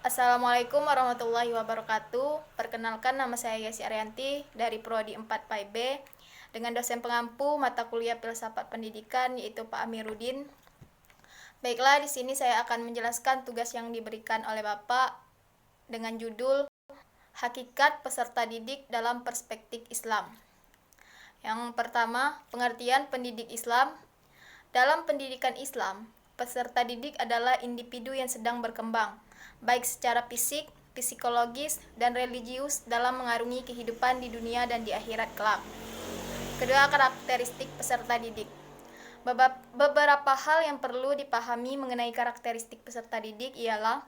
Assalamualaikum warahmatullahi wabarakatuh. Perkenalkan, nama saya Yesi Arianti dari Prodi 4 PAIB dengan dosen pengampu mata kuliah Filsafat Pendidikan yaitu Pak Amiruddin. Baiklah, di sini saya akan menjelaskan tugas yang diberikan oleh Bapak dengan judul Hakikat Peserta Didik dalam Perspektif Islam. Yang pertama, pengertian pendidik Islam. Dalam pendidikan Islam, peserta didik adalah individu yang sedang berkembang, baik secara fisik, psikologis, dan religius dalam mengarungi kehidupan di dunia dan di akhirat kelak. Kedua, karakteristik peserta didik. Beberapa hal yang perlu dipahami mengenai karakteristik peserta didik ialah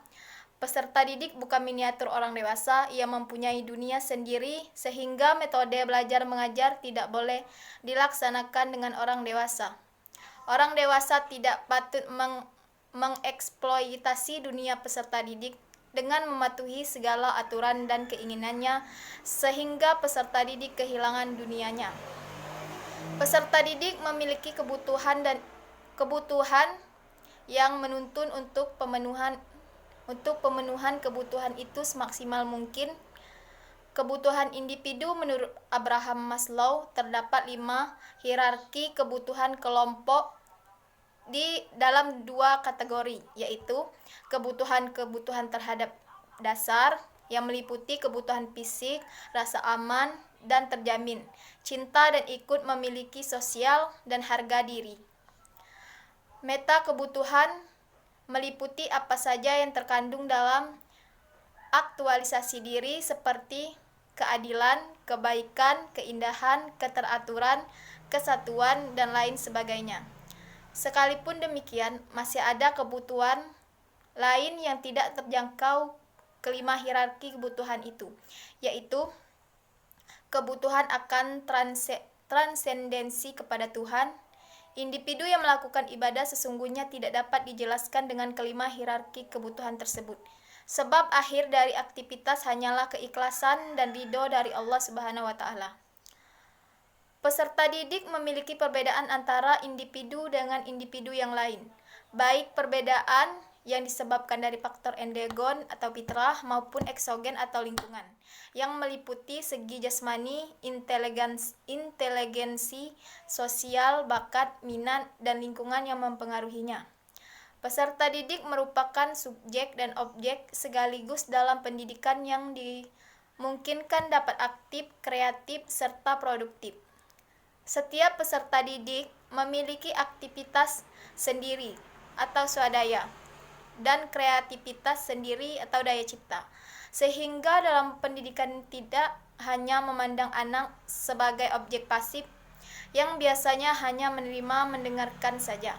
peserta didik bukan miniatur orang dewasa, ia mempunyai dunia sendiri sehingga metode belajar mengajar tidak boleh dilaksanakan dengan orang dewasa. Orang dewasa tidak patut mengeksploitasi dunia peserta didik dengan mematuhi segala aturan dan keinginannya sehingga peserta didik kehilangan dunianya. Peserta didik memiliki kebutuhan yang menuntun untuk pemenuhan kebutuhan itu semaksimal mungkin. Kebutuhan individu menurut Abraham Maslow terdapat 5 hierarki kebutuhan kelompok di dalam 2 kategori, yaitu kebutuhan terhadap dasar yang meliputi kebutuhan fisik, rasa aman dan terjamin, cinta dan ikut memiliki sosial dan harga diri. Meta kebutuhan meliputi apa saja yang terkandung dalam aktualisasi diri seperti keadilan, kebaikan, keindahan, keteraturan, kesatuan, dan lain sebagainya. Sekalipun demikian, masih ada kebutuhan lain yang tidak terjangkau kelima hierarki kebutuhan itu, yaitu kebutuhan akan transendensi kepada Tuhan. Individu yang melakukan ibadah sesungguhnya tidak dapat dijelaskan dengan kelima hierarki kebutuhan tersebut. Sebab akhir dari aktivitas hanyalah keikhlasan dan ridho dari Allah Subhanahu wa taala. Peserta didik memiliki perbedaan antara individu dengan individu yang lain, baik perbedaan yang disebabkan dari faktor endogen atau fitrah maupun eksogen atau lingkungan, yang meliputi segi jasmani, inteligensi, sosial, bakat, minat, dan lingkungan yang mempengaruhinya. Peserta didik merupakan subjek dan objek sekaligus dalam pendidikan yang dimungkinkan dapat aktif, kreatif, serta produktif. Setiap peserta didik memiliki aktivitas sendiri atau swadaya dan kreativitas sendiri atau daya cipta, sehingga dalam pendidikan tidak hanya memandang anak sebagai objek pasif yang biasanya hanya menerima mendengarkan saja.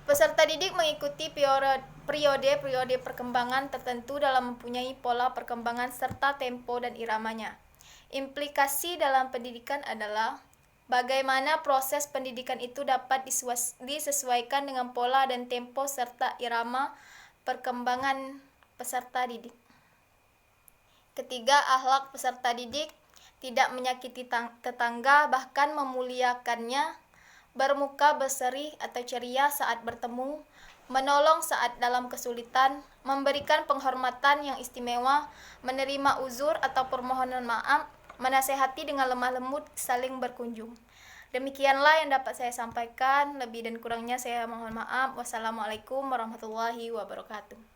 Peserta didik mengikuti periode perkembangan tertentu dalam mempunyai pola perkembangan serta tempo dan iramanya. Implikasi dalam pendidikan adalah bagaimana proses pendidikan itu dapat disesuaikan dengan pola dan tempo serta irama perkembangan peserta didik. Ketiga, akhlak peserta didik: tidak menyakiti tetangga, bahkan memuliakannya, bermuka berseri atau ceria saat bertemu, menolong saat dalam kesulitan, memberikan penghormatan yang istimewa, menerima uzur atau permohonan maaf, menasehati dengan lemah lembut, saling berkunjung. Demikianlah yang dapat saya sampaikan. Lebih dan kurangnya saya mohon maaf. Wassalamualaikum warahmatullahi wabarakatuh.